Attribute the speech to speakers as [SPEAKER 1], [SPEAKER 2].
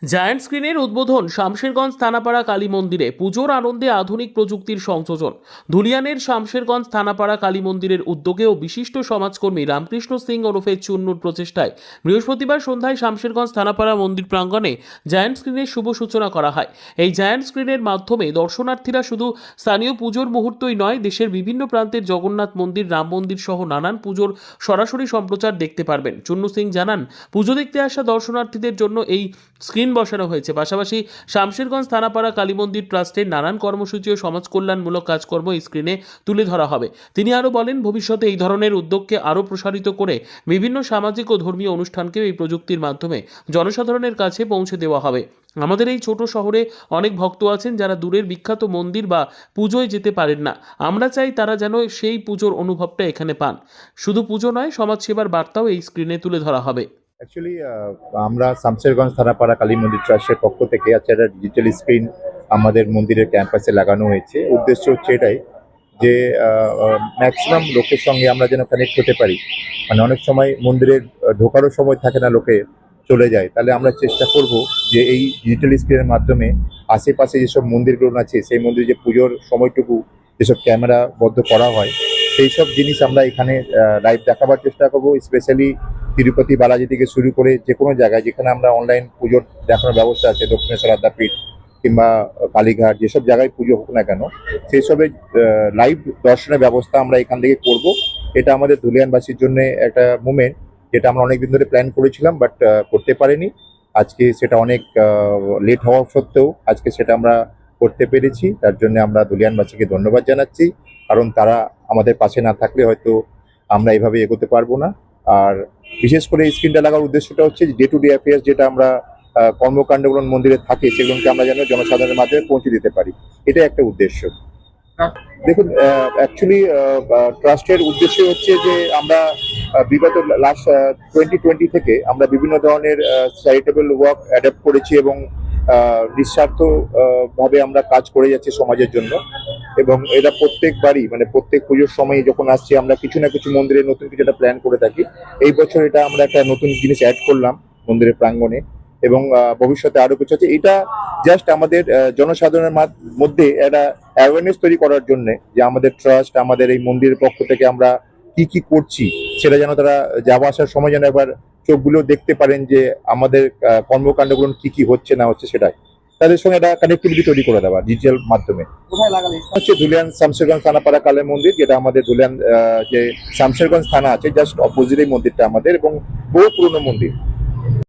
[SPEAKER 1] Giant স্ক্রিনের উদ্বোধন শামশেরগঞ্জ থানাপাড়া কালী মন্দিরে পুজোর আনন্দে আধুনিক প্রযুক্তির সংযোজন। ধুলিয়ানের শামশেরগঞ্জ থানাপাড়া কালী মন্দিরের উদ্যোগে ও বিশিষ্ট সমাজকর্মী রামকৃষ্ণ সিং ওরফে চুন্নুর প্রচেষ্টায় বৃহস্পতিবার সন্ধ্যায় শামশেরগঞ্জ থানাপাড়া মন্দির প্রাঙ্গণে জায়ান্ট স্ক্রিনের শুভ সূচনা করা হয়। এই জায়ান্ট স্ক্রিনের মাধ্যমে দর্শনার্থীরা শুধু স্থানীয় পুজোর মুহূর্তই নয়, দেশের বিভিন্ন প্রান্তের জগন্নাথ মন্দির, রাম মন্দির সহ নানান পুজোর সরাসরি সম্প্রচার দেখতে পারবেন। চুন্নু সিং জানান, পুজো দেখতে আসা দর্শনার্থীদের জন্য এই স্ক্রিন বসানো হয়েছে। পাশাপাশি শামশেরগঞ্জ থানাপাড়া কালী মন্দির ট্রাস্টের নানান কর্মসূচি ও সমাজ কল্যাণমূলক কাজকর্ম এই স্ক্রিনে তুলে ধরা হবে। তিনি আরও বলেন, ভবিষ্যতে এই ধরনের উদ্যোগকে আরও প্রসারিত করে বিভিন্ন সামাজিক ও ধর্মীয় অনুষ্ঠানকেও এই প্রযুক্তির মাধ্যমে জনসাধারণের কাছে পৌঁছে দেওয়া হবে। আমাদের এই ছোট শহরে অনেক ভক্ত আছেন যারা দূরের বিখ্যাত মন্দির বা পুজোয় যেতে পারেন না। আমরা চাই তারা যেন সেই পুজোর অনুভবটা এখানে পান। শুধু পুজো নয়, সমাজসেবার বার্তাও এই স্ক্রিনে তুলে ধরা হবে।
[SPEAKER 2] অ্যাকচুয়ালি আমরা শামশেরগঞ্জ থানাপাড়া কালী মন্দির ট্রাস্টের পক্ষ থেকে আজকে একটা ডিজিটাল স্ক্রিন আমাদের মন্দিরের ক্যাম্পাসে লাগানো হয়েছে। উদ্দেশ্য হচ্ছে এটাই যে ম্যাক্সিমাম লোকের সঙ্গে আমরা যেন কানেক্ট হতে পারি। মানে অনেক সময় মন্দিরের ঢোকারও সময় থাকে না, লোকে চলে যায়। তাহলে আমরা চেষ্টা করব যে এই ডিজিটাল স্ক্রিনের মাধ্যমে আশেপাশে যেসব মন্দিরগুলো আছে সেই মন্দিরে যে পুজোর সময়টুকু যেসব ক্যামেরা বদ্ধ করা হয় সেই সব জিনিস আমরা এখানে লাইভ দেখাবার চেষ্টা করব। স্পেশালি তিরুপতি বালাজি থেকে শুরু করে যে কোনো জায়গায় যেখানে আমরা অনলাইন পুজোর দেখানোর ব্যবস্থা আছে, দক্ষিণেশ্বর আদ্যাপীঠ কিংবা কালীঘাট, যেসব জায়গায় পুজো হোক না কেন সেই সবের লাইভ দর্শনের ব্যবস্থা আমরা এখান থেকে করব। এটা আমাদের ধুলিয়ানবাসীর জন্য একটা মুভমেন্ট, যেটা আমরা অনেকদিন ধরে প্ল্যান করেছিলাম বাট করতে পারিনি। আজকে সেটা অনেক লেট হওয়া সত্ত্বেও আজকে সেটা আমরা করতে পেরেছি। তার জন্য আমরা ধুলিয়ানবাসীকে ধন্যবাদ জানাচ্ছি, কারণ তারা আমাদের পাশে না থাকলে হয়তো আমরা এইভাবে এগোতে পারবো না। আর বিশেষ করে এই স্ক্রিনটা লাগার উদ্দেশ্যটা হচ্ছে ডে টু ডে অ্যাফেয়ার্স যেটা আমরা কর্মকাণ্ডগুলো মন্দিরে থাকে সেগুলোকে আমরা যেন জনসাধারণের মাধ্যমে পৌঁছে দিতে পারি, এটা একটা উদ্দেশ্য। দেখুন, অ্যাকচুয়ালি ট্রাস্টের উদ্দেশ্য হচ্ছে যে আমরা বিগত লাস্ট 2020 থেকে আমরা বিভিন্ন ধরনের চ্যারিটেবল ওয়ার্ক অ্যাডাপ্ট করেছি এবং নিঃস্বার্থ ভাবে আমরা কাজ করে যাচ্ছি সমাজের জন্য। এবং এটা প্রত্যেকবারই মানে প্রত্যেক পুজোর সময় যখন আসছে আমরা কিছু না কিছু মন্দিরে নতুন কিছু একটা প্ল্যান করে থাকি। এই বছর এটা আমরা একটা নতুন জিনিস অ্যাড করলাম মন্দিরের প্রাঙ্গণে এবং ভবিষ্যতে আরো কিছু আছে। এটা জাস্ট আমাদের জনসাধারণের মধ্যে একটা অ্যাওয়ারনেস তৈরি করার জন্য যে আমাদের ট্রাস্ট, আমাদের এই মন্দিরের পক্ষ থেকে আমরা কি কি করছি সেটা যেন তারা যাওয়া আসার সময় যেন এবার চোখগুলো দেখতে পারেন যে আমাদের কর্মকাণ্ডগুলো কি কি হচ্ছে না হচ্ছে, সেটাই তাদের সঙ্গে একটা কানেক্টিভিটি তৈরি করে দেওয়া ডিজিটাল মাধ্যমে। হচ্ছে ধুলিয়ান শামশেরগঞ্জ থানাপাড়া কালী মন্দির, যেটা আমাদের ধুলিয়ান যে শামশেরগঞ্জ থানা আছে জাস্ট অপোজিট এই মন্দিরটা আমাদের, এবং বহু পুরনো মন্দির।